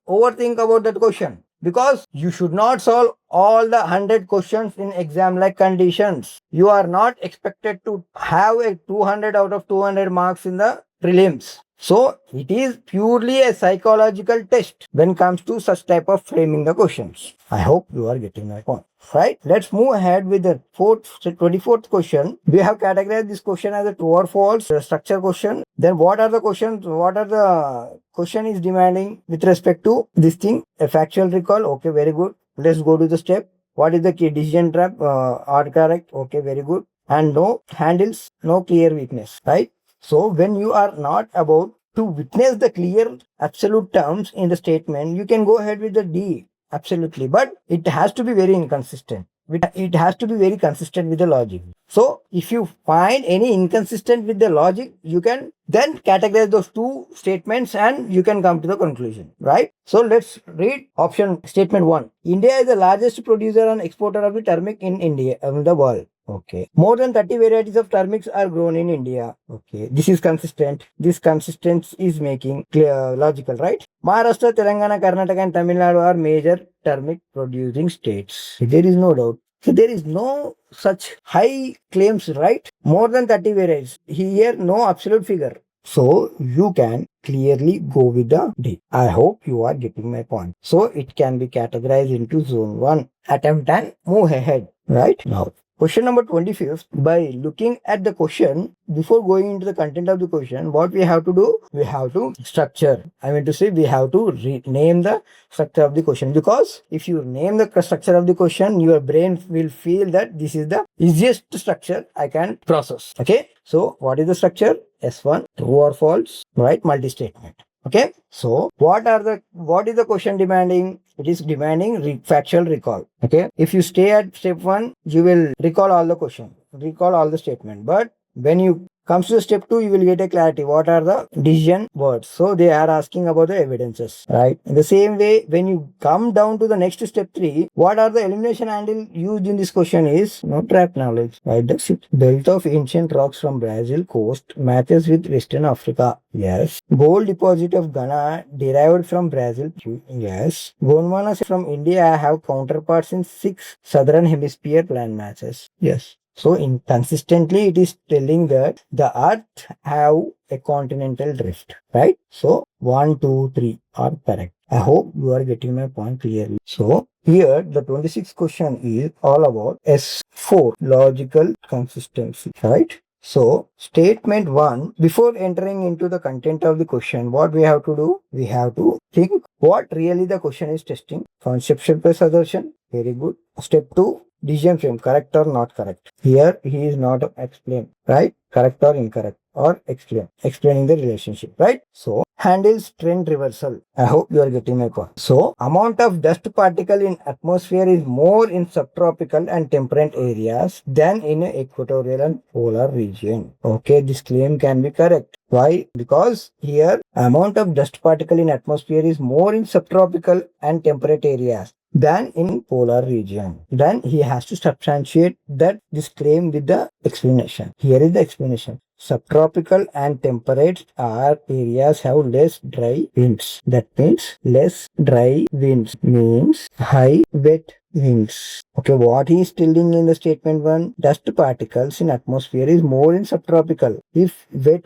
A: overthink about that question, because you should not solve all the 100 questions in exam like conditions. You are not expected to have a 200 out of 200 marks in the prelims. So it is purely a psychological test when it comes to such type of framing the questions. I hope you are getting my point. Right, let's move ahead with the 24th question. We have categorized this question as a true or false structure question. Then what are the questions? What are the question is demanding with respect to this thing? A factual recall. Okay, very good. Let's go to the step. What is the key? Decision trap? Are correct? Okay, very good. And no handles, no clear weakness. Right. So when you are not about to witness the clear absolute terms in the statement, you can go ahead with the D. Absolutely. But it has to be very inconsistent. It has to be very consistent with the logic. So if you find any inconsistent with the logic, you can then categorize those two statements and you can come to the conclusion, right? So let's read option statement 1. India is the largest producer and exporter of the turmeric in the world. Okay. More than 30 varieties of turmerics are grown in India. Okay. This is consistent. This consistency is making clear, logical, right? Maharashtra, Telangana, Karnataka and Tamil Nadu are major turmeric producing states. There is no doubt. So there is no such high claims, right? More than 30 varieties. Here, no absolute figure. So you can clearly go with the D. I hope you are getting my point. So it can be categorized into zone 1. Attempt and move ahead. Right? Now, question number 25th. By looking at the question, before going into the content of the question, what we have to do? We have to structure. I mean to say, we have to name the structure of the question, because if you name the structure of the question, your brain will feel that this is the easiest structure I can process. Okay. So what is the structure? S1, true or false, right? Multi-statement. Okay. So what is the question demanding? It is demanding factual recall. Okay. If you stay at step 1, you will recall all the question, recall all the statement. But when you comes to step 2, you will get a clarity. What are the decision words? So they are asking about the evidences, right? In the same way, when you come down to the next step 3, what are the elimination handle used in this question is no trap knowledge, right? That's it. Belt of ancient rocks from Brazil coast matches with Western Africa. Yes. Gold deposit of Ghana derived from Brazil. Yes. Gondwana from India have counterparts in 6 southern hemisphere land masses. Yes. So inconsistently it is telling that the earth have a continental drift, right? So 1, 2, 3 are correct. I hope you are getting my point clearly. So here the 26th question is all about S4, logical consistency, right? So statement 1, before entering into the content of the question, what we have to do? We have to think what really the question is testing. Conceptual plus assertion. Very good. Step 2, decision frame, correct or not correct. Here he is not explain, right? Correct or incorrect, or explaining the relationship, right? So handles trend reversal. I hope you are getting my point. So amount of dust particle in atmosphere is more in subtropical and temperate areas than in equatorial and polar region. Okay, this claim can be correct. Why? Because here amount of dust particle in atmosphere is more in subtropical and temperate areas than in polar region. Then he has to substantiate that this claim with the explanation. Here is the explanation. subtropical and temperate areas have less dry winds. That means less dry winds means high wet winds. Okay, what he is telling in the statement 1, dust particles in atmosphere is more in subtropical. If they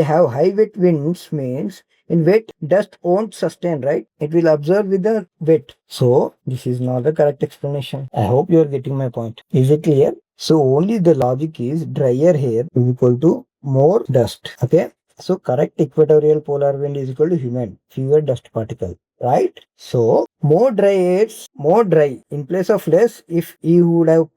A: have high wet winds means in wet, dust won't sustain, right? It will absorb with the wet. So, this is not the correct explanation. I hope you are getting my point. Is it clear? So, only the logic is drier air is equal to more dust. Okay? So, correct equatorial polar wind is equal to humid, fewer dust particle. Right? So, more dry in place of less. If you would have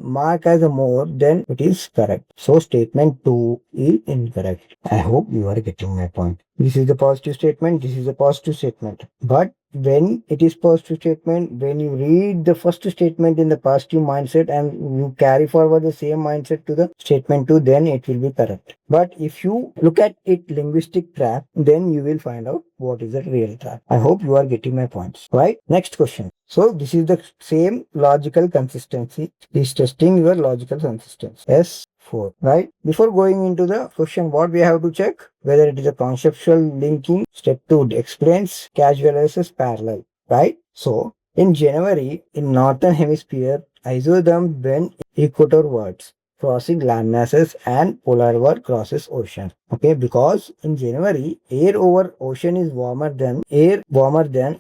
A: marked as a more, then it is correct. So, statement 2 is incorrect. I hope you are getting my point. This is the positive statement. This is a positive statement. But when it is positive statement, when you read the first statement in the positive mindset and you carry forward the same mindset to the statement 2, then it will be correct. But if you look at it linguistic trap, then you will find out what is the real trap. I hope you are getting my points. Right? Next question. So this is the same logical consistency. Is testing your logical consistency. S4. Right? Before going into the question, what we have to check? Whether it is a conceptual linking. Step 2 explains casual versus parallel. Right? So in January, in northern hemisphere, isotherm bend equatorwards, crossing land masses, and polarward crosses ocean. Okay, because in January, air over ocean is warmer than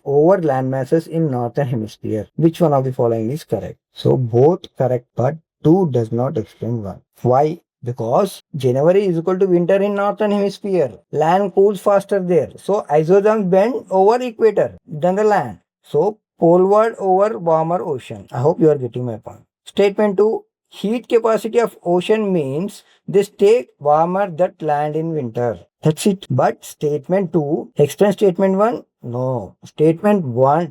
A: over land masses in northern hemisphere. Which one of the following is correct? So both correct, but 2 does not explain 1. Why? Because January is equal to winter in northern hemisphere. Land cools faster there. So isotherms bend over equator than the land. So poleward over warmer ocean. I hope you are getting my point. Statement 2. Heat capacity of ocean means they stay warmer than land in winter. That's it. But statement 2, explain statement 1. No. Statement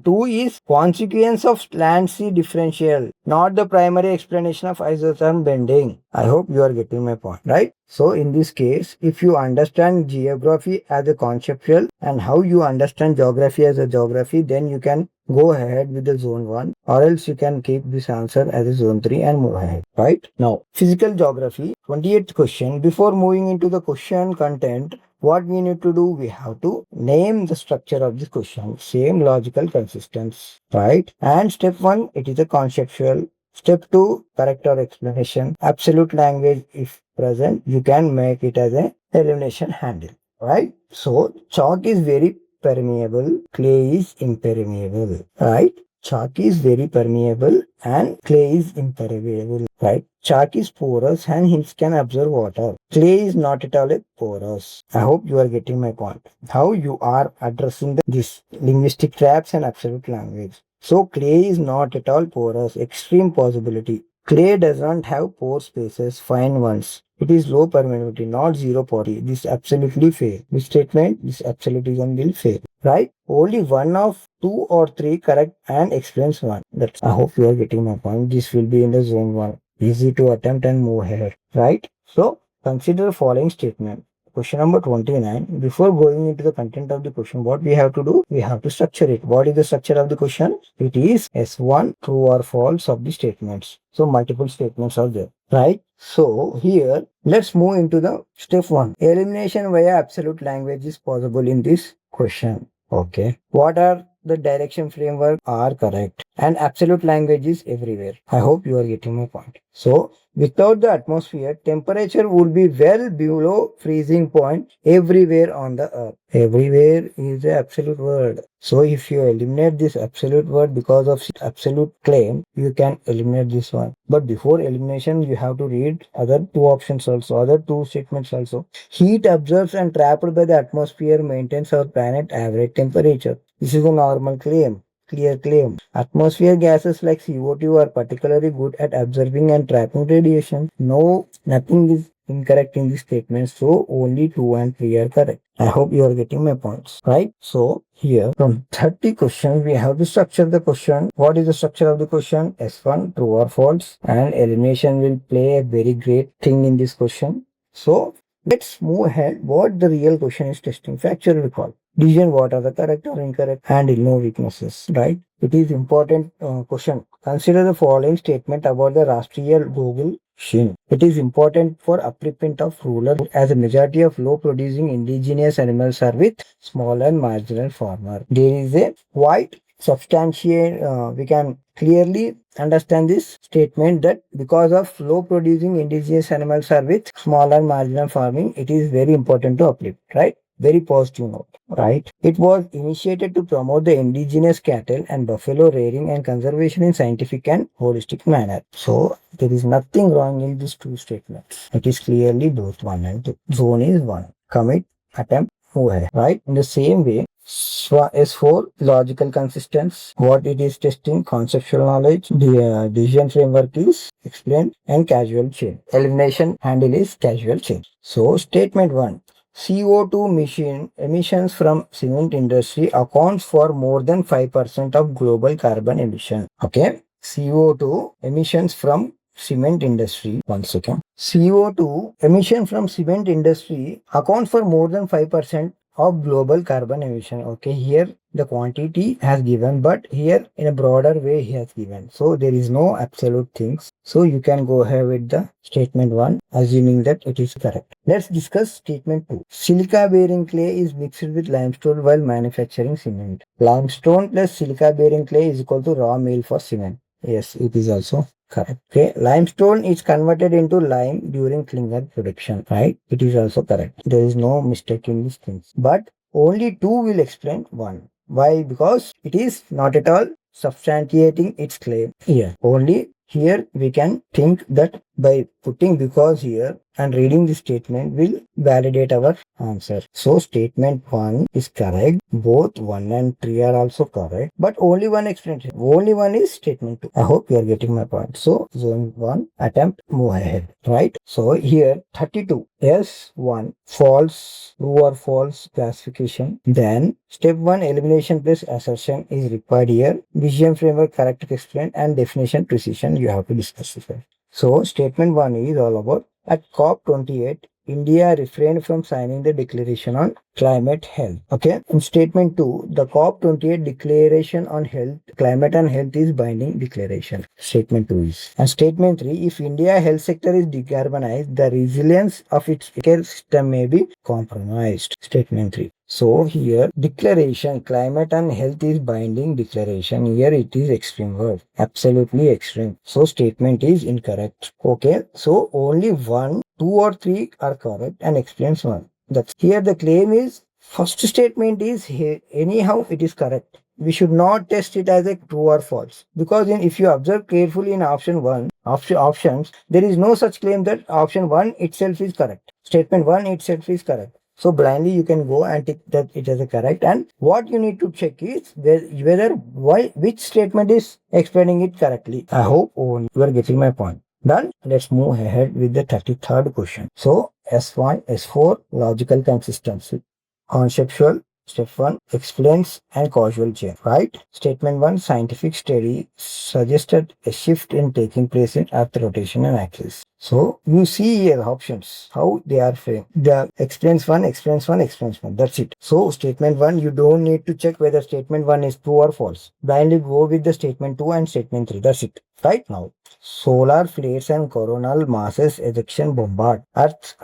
A: 2 is consequence of land sea differential, not the primary explanation of isotherm bending. I hope you are getting my point, right? So in this case, if you understand geography as a conceptual and how you understand geography as a geography, then you can go ahead with the zone 1, or else you can keep this answer as a zone 3 and move ahead. Right? Now, physical geography, 28th question. Before moving into the question content, what we need to do? We have to name the structure of the question. Same logical consistency. Right? And step 1, it is a conceptual. Step 2, correct or explanation. Absolute language, if present, you can make it as a elimination handle. Right? So, chalk is very permeable, clay is impermeable. Right? Chalk is very permeable and clay is impermeable. Right? Chalk is porous and it can absorb water. Clay is not at all a porous. I hope you are getting my point. How you are addressing this linguistic traps and absolute language. So clay is not at all porous. Extreme possibility. Clay does not have pore spaces, fine ones. It is low permeability, not zero porosity. This absolutely fail. This statement, this absolutism will fail. Right? Only one of 2 or 3 correct and explains 1. That's, I hope you are getting my point. This will be in the zone 1. Easy to attempt and move ahead. Right? So, consider the following statement. Question number 29. Before going into the content of the question, what we have to do? We have to structure it. What is the structure of the question? It is S1, true or false of the statements. So, multiple statements are there. Right? So, here, let's move into the step 1. Elimination via absolute language is possible in this question. Okay. What are the direction framework are correct and absolute language is everywhere. I hope you are getting my point. So, without the atmosphere, temperature would be well below freezing point everywhere on the earth. Everywhere is the absolute word. So, if you eliminate this absolute word because of absolute claim, you can eliminate this one. But before elimination, you have to read other 2 options also, other 2 statements also. Heat absorbs and trapped by the atmosphere maintains our planet average temperature. This is a normal claim. Clear claim. Atmosphere gases like CO2 are particularly good at absorbing and trapping radiation. No, nothing is incorrect in this statement. So only 2 and 3 are correct. I hope you are getting my points. Right? So here from 30 questions we have to structure the question. What is the structure of the question? S1, true or false. And elimination will play a very great thing in this question. So let's move ahead. What the real question is testing. Factual recall. Decision what are the correct or incorrect. Handle no weaknesses. Right? It is important question. Consider the following statement about the Rastriya Google It is important for upliftment of rural as a majority of low producing indigenous animals are with small and marginal farmer. There is a quite substantiate, we can clearly understand this statement that because of low producing indigenous animals are with small and marginal farming, it is very important to uplift, right? Very positive note, right? It was initiated to promote the indigenous cattle and buffalo rearing and conservation in scientific and holistic manner. So there is nothing wrong in these two statements. It is clearly both one and two. Zone is one. Commit, attempt, move ahead, right? In the same way, S4 logical consistency, what it is testing, conceptual knowledge, the decision framework is explained, and casual change. Elimination handle is casual change. So statement 1. CO2 emissions from cement industry accounts for more than 5% of global carbon emission. Okay. CO2 emissions from cement industry. One second. CO2 emission from cement industry accounts for more than 5% of global carbon emission. Okay, here the quantity has given, but here in a broader way he has given. So there is no absolute things. So you can go ahead with the statement 1, assuming that it is correct. Let's discuss statement 2. Silica bearing clay is mixed with limestone while manufacturing cement. Limestone plus silica bearing clay is equal to raw meal for cement. Yes, it is also correct. Okay, limestone is converted into lime during clinker production, right? It is also correct. There is no mistake in these things. But only two will explain one. Why? Because it is not at all substantiating its claim here. Only here we can think that by putting because here and reading the statement will validate our answer. So statement 1 is correct. Both 1 and 3 are also correct. But only one explanation. Only one is statement 2. I hope you are getting my point. So zone 1, attempt, move ahead. Right? So here 32. S1 false, true or false classification. Then step 1 elimination plus assertion is required here. Decision framework correct explain and definition precision you have to discuss it. So statement 1 is all about at COP28 India refrained from signing the declaration on climate health. Okay. In statement 2, the COP28 declaration on health, climate and health is binding declaration. Statement 2 is. And statement 3, if India health sector is decarbonized, the resilience of its care system may be compromised. Statement 3. So here declaration climate and health is binding declaration. Here it is extreme word. Absolutely extreme. So statement is incorrect. Okay. So only 1, 2 or 3 are correct and explains one. That's here the claim is first statement is here anyhow it is correct. We should not test it as a true or false because if you observe carefully in option 1 options there is no such claim that option 1 itself is correct. Statement 1 itself is correct. So blindly you can go and take that it as a correct, and what you need to check is whether which statement is explaining it correctly. I hope you are getting my point. Done. Let's move ahead with the 33rd question. So S1, S4 logical consistency. Conceptual. Step 1 explains and causal change, right? Statement 1 scientific study suggested a shift in taking place in earth rotation and axis. So you see here options how they are framed. The explains 1, explains 1, explains 1. That's it. So statement 1 you don't need to check whether statement 1 is true or false. Blindly go with the statement 2 and statement 3. That's it. Right now. Solar flares and coronal masses ejection bombard Earth's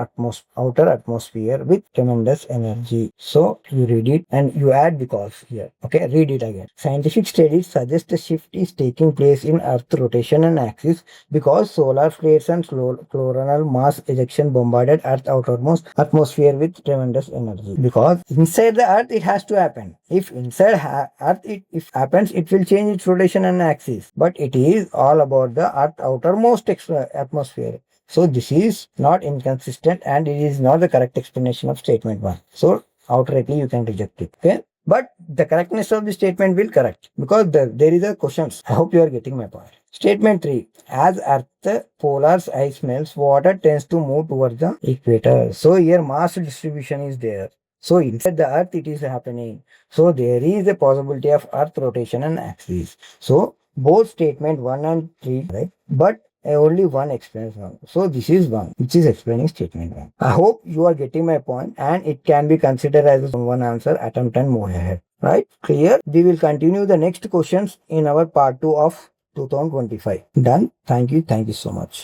A: outer atmosphere with tremendous energy. So you read it and you add because here. Okay, read it again. Scientific studies suggest a shift is taking place in Earth rotation and axis because solar flares and coronal mass ejection bombarded Earth's outermost atmosphere with tremendous energy. Because inside the Earth it has to happen. If inside Earth it happens, it will change its rotation and axis. But it is all about the Earth outermost atmosphere. So this is not inconsistent and it is not the correct explanation of statement 1. So outrightly you can reject it. Okay. But the correctness of the statement will correct because there is a question. I hope you are getting my point. Statement 3. As Earth polar ice melts, water tends to move towards the equator. So here mass distribution is there. So inside the Earth it is happening. So there is a possibility of Earth rotation and axis. So both statement 1 and 3, right? But only one explains one. So this is one which is explaining statement 1. I hope you are getting my point and it can be considered as one answer attempt and move ahead. Right? Clear? We will continue the next questions in our part 2 of 2025. Done? Thank you. Thank you so much.